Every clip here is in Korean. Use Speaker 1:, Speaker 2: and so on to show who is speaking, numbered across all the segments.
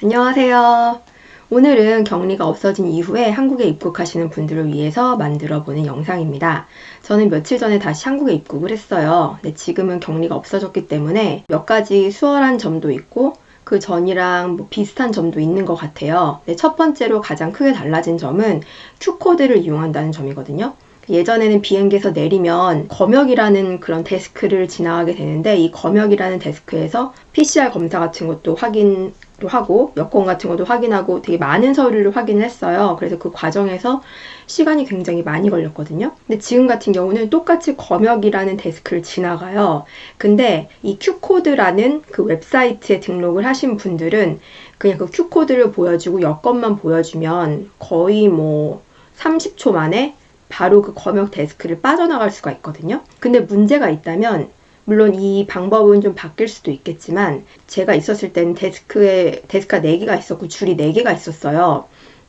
Speaker 1: 안녕하세요. 오늘은 격리가 없어진 이후에 한국에 입국하시는 분들을 위해서 만들어 보는 영상입니다. 저는 며칠 전에 다시 한국에 입국을 했어요. 근데 지금은 격리가 없어졌기 때문에 몇 가지 수월한 점도 있고 그 전이랑 비슷한 점도 있는 것 같아요. 근데 첫 번째로 가장 크게 달라진 점은 Q코드를 이용한다는 점이거든요. 예전에는 비행기에서 내리면 검역이라는 그런 데스크를 지나가게 되는데 이 검역이라는 데스크에서 PCR 검사 같은 것도 확인도 하고 여권 같은 것도 확인하고 되게 많은 서류를 확인을 했어요. 그래서 그 과정에서 시간이 굉장히 많이 걸렸거든요. 근데 지금 같은 경우는 똑같이 검역이라는 데스크를 지나가요. 근데 이 Q코드라는 그 웹사이트에 등록을 하신 분들은 그냥 그 Q코드를 보여주고 여권만 보여주면 거의 30초 만에 바로 그 검역 데스크를 빠져나갈 수가 있거든요. 근데 문제가 있다면 물론 이 방법은 좀 바뀔 수도 있겠지만 제가 있었을 때는 데스크가 4개가 있었고 줄이 4개가 있었어요.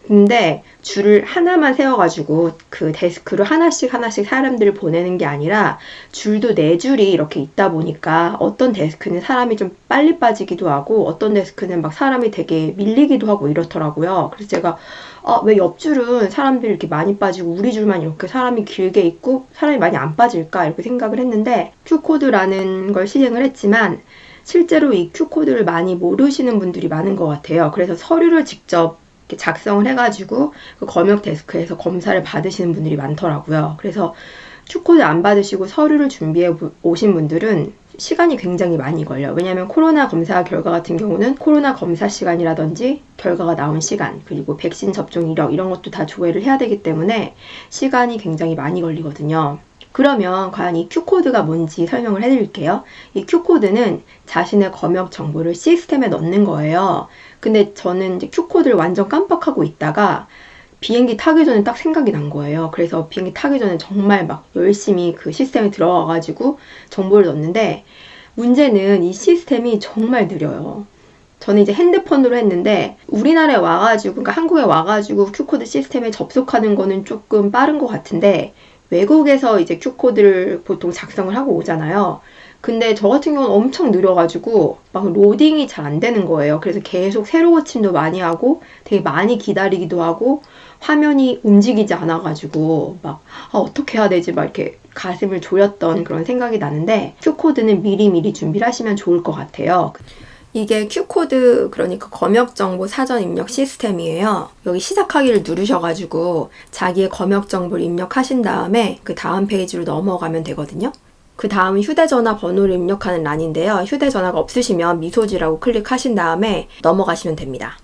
Speaker 1: 근데 줄을 하나만 세워가지고 그 데스크로 하나씩 사람들을 보내는 게 아니라 줄도 4줄이 이렇게 있다 보니까 어떤 데스크는 사람이 좀 빨리 빠지기도 하고 어떤 데스크는 막 사람이 되게 밀리기도 하고 이렇더라고요. 그래서 제가 왜 옆줄은 사람들이 이렇게 많이 빠지고 우리 줄만 이렇게 사람이 길게 있고 사람이 많이 안 빠질까 이렇게 생각을 했는데 Q코드라는 걸 실행을 했지만 실제로 이 Q코드를 많이 모르시는 분들이 많은 것 같아요. 그래서 서류를 직접 작성을 해가지고 그 검역 데스크에서 검사를 받으시는 분들이 많더라고요. 그래서 Q코드 안 받으시고 서류를 준비해 오신 분들은 시간이 굉장히 많이 걸려요. 왜냐하면 코로나 검사 결과 같은 경우는 코로나 검사 시간이라든지 결과가 나온 시간 그리고 백신 접종 이력 이런 것도 다 조회를 해야 되기 때문에 시간이 굉장히 많이 걸리거든요. 그러면 과연 이 Q코드가 뭔지 설명을 해드릴게요. 이 Q코드는 자신의 검역 정보를 시스템에 넣는 거예요. 근데 저는 이제 Q코드를 완전 깜빡하고 있다가 비행기 타기 전에 딱 생각이 난 거예요. 그래서 비행기 타기 전에 정말 막 열심히 그 시스템에 들어가가지고 정보를 넣었는데 문제는 이 시스템이 정말 느려요. 저는 이제 핸드폰으로 했는데 우리나라에 와가지고 그러니까 한국에 와가지고 Q코드 시스템에 접속하는 거는 조금 빠른 것 같은데 외국에서 이제 Q코드를 보통 작성을 하고 오잖아요. 근데 저 같은 경우는 엄청 느려가지고 막 로딩이 잘 안 되는 거예요. 그래서 계속 세로 고침도 많이 하고 되게 많이 기다리기도 하고 화면이 움직이지 않아가지고 막 어떻게 해야 되지 막 이렇게 가슴을 졸였던 그런 생각이 나는데 Q코드는 미리미리 준비를 하시면 좋을 것 같아요. 이게 Q코드 그러니까 검역정보 사전 입력 시스템이에요. 여기 시작하기를 누르셔가지고 자기의 검역정보를 입력하신 다음에 그 다음 페이지로 넘어가면 되거든요. 그 다음은 휴대전화 번호를 입력하는 란인데요. 휴대전화가 없으시면 미소지라고 클릭하신 다음에 넘어가시면 됩니다.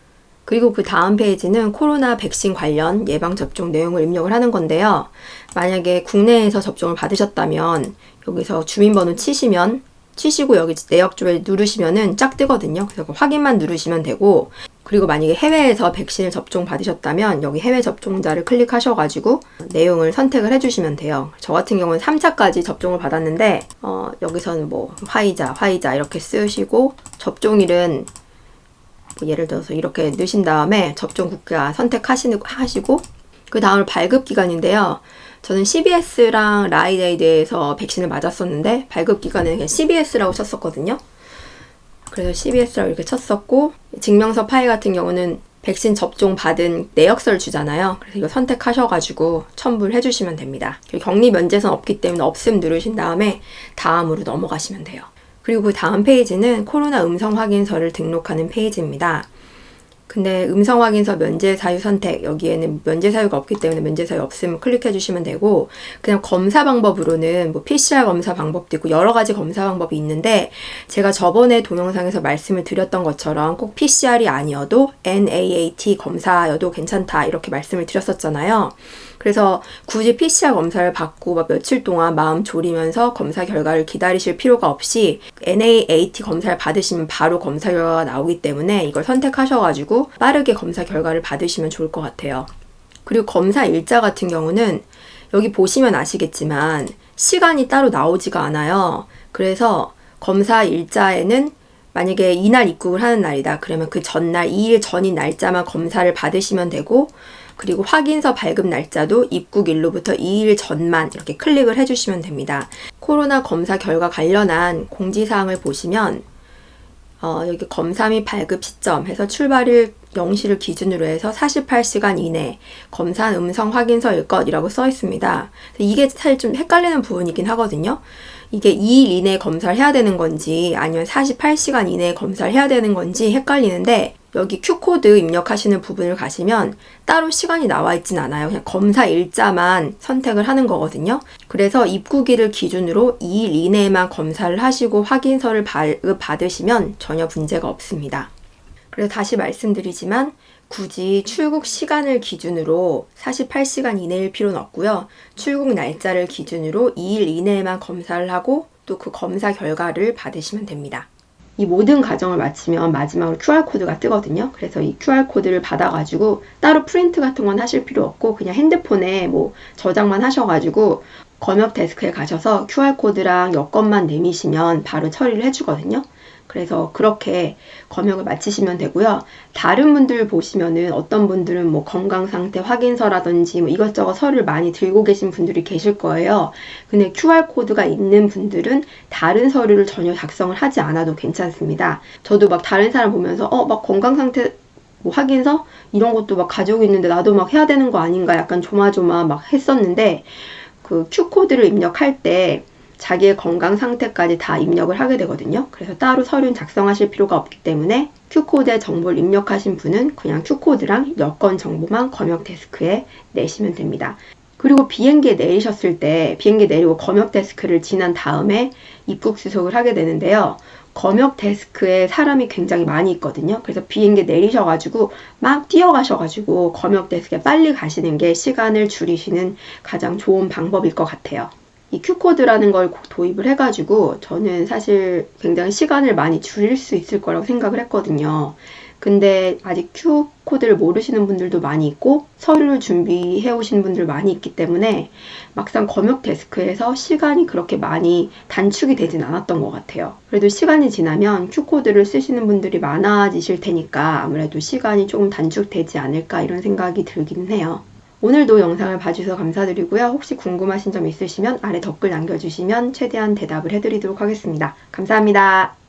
Speaker 1: 그리고 그 다음 페이지는 코로나 백신 관련 예방접종 내용을 입력을 하는 건데요. 만약에 국내에서 접종을 받으셨다면 여기서 주민번호 치시고 여기 내역 조회 누르시면은 쫙 뜨거든요. 그래서 확인만 누르시면 되고 그리고 만약에 해외에서 백신을 접종 받으셨다면 여기 해외 접종자를 클릭하셔가지고 내용을 선택을 해주시면 돼요. 저 같은 경우는 3차까지 접종을 받았는데 여기서는 화이자 이렇게 쓰시고 접종일은 예를 들어서 이렇게 넣으신 다음에 접종 국가 선택하시고 그 다음으로 발급기간인데요. 저는 CBS랑 라이데이드에서 백신을 맞았었는데 발급기간은 그냥 CBS라고 쳤었거든요. 그래서 CBS라고 이렇게 쳤었고 증명서 파일 같은 경우는 백신 접종 받은 내역서를 주잖아요. 그래서 이거 선택하셔가지고 첨부를 해주시면 됩니다. 격리 면제선 없기 때문에 없음 누르신 다음에 다음으로 넘어가시면 돼요. 그리고 그 다음 페이지는 코로나 음성 확인서를 등록하는 페이지입니다. 근데 음성 확인서 면제 사유 선택 여기에는 면제 사유가 없기 때문에 면제 사유 없으면 클릭해 주시면 되고 그냥 검사 방법으로는 PCR 검사 방법도 있고 여러 가지 검사 방법이 있는데 제가 저번에 동영상에서 말씀을 드렸던 것처럼 꼭 PCR이 아니어도 NAAT 검사여도 괜찮다 이렇게 말씀을 드렸었잖아요. 그래서 굳이 PCR 검사를 받고 며칠 동안 마음 졸이면서 검사 결과를 기다리실 필요가 없이 NAAT 검사를 받으시면 바로 검사 결과가 나오기 때문에 이걸 선택하셔가지고 빠르게 검사 결과를 받으시면 좋을 것 같아요. 그리고 검사 일자 같은 경우는 여기 보시면 아시겠지만 시간이 따로 나오지가 않아요. 그래서 검사 일자에는 만약에 이날 입국을 하는 날이다. 그러면 그 전날 2일 전인 날짜만 검사를 받으시면 되고 그리고 확인서 발급 날짜도 입국일로부터 2일 전만 이렇게 클릭을 해주시면 됩니다. 코로나 검사 결과 관련한 공지사항을 보시면 여기 검사 및 발급 시점 해서 출발일 0시를 기준으로 해서 48시간 이내 검사한 음성 확인서일 것이라고 써 있습니다. 이게 사실 좀 헷갈리는 부분이긴 하거든요. 이게 2일 이내에 검사를 해야 되는 건지 아니면 48시간 이내에 검사를 해야 되는 건지 헷갈리는데, 여기 Q코드 입력하시는 부분을 가시면 따로 시간이 나와 있진 않아요. 그냥 검사 일자만 선택을 하는 거거든요. 그래서 입국일을 기준으로 2일 이내에만 검사를 하시고 확인서를 발급받으시면 전혀 문제가 없습니다. 그래서 다시 말씀드리지만 굳이 출국 시간을 기준으로 48시간 이내일 필요는 없고요. 출국 날짜를 기준으로 2일 이내에만 검사를 하고 또 그 검사 결과를 받으시면 됩니다. 이 모든 과정을 마치면 마지막으로 QR코드가 뜨거든요. 그래서 이 QR코드를 받아가지고 따로 프린트 같은 건 하실 필요 없고 그냥 핸드폰에 저장만 하셔가지고 검역 데스크에 가셔서 QR코드랑 여권만 내미시면 바로 처리를 해주거든요. 그래서 그렇게 검역을 마치시면 되고요. 다른 분들 보시면은 어떤 분들은 건강상태 확인서라든지 이것저것 서류를 많이 들고 계신 분들이 계실 거예요. 근데 QR코드가 있는 분들은 다른 서류를 전혀 작성을 하지 않아도 괜찮습니다. 저도 다른 사람 보면서 건강상태 확인서? 이런 것도 가지고 있는데 나도 해야 되는 거 아닌가 약간 조마조마 했었는데, 그 Q코드를 입력할 때 자기의 건강 상태까지 다 입력을 하게 되거든요. 그래서 따로 서류는 작성하실 필요가 없기 때문에 Q코드의 정보를 입력하신 분은 그냥 Q코드랑 여권 정보만 검역 데스크에 내시면 됩니다. 그리고 비행기에 내리셨을 때 비행기 내리고 검역 데스크를 지난 다음에 입국 수속을 하게 되는데요. 검역 데스크에 사람이 굉장히 많이 있거든요. 그래서 비행기 내리셔가지고 막 뛰어가셔가지고 검역 데스크에 빨리 가시는 게 시간을 줄이시는 가장 좋은 방법일 것 같아요. 이 Q코드라는 걸 도입을 해가지고 저는 사실 굉장히 시간을 많이 줄일 수 있을 거라고 생각을 했거든요. 근데 아직 Q코드를 모르시는 분들도 많이 있고 서류를 준비해 오신 분들 많이 있기 때문에 막상 검역 데스크에서 시간이 그렇게 많이 단축이 되진 않았던 것 같아요. 그래도 시간이 지나면 Q코드를 쓰시는 분들이 많아지실 테니까 아무래도 시간이 조금 단축되지 않을까 이런 생각이 들기는 해요. 오늘도 영상을 봐주셔서 감사드리고요. 혹시 궁금하신 점 있으시면 아래 댓글 남겨주시면 최대한 대답을 해드리도록 하겠습니다. 감사합니다.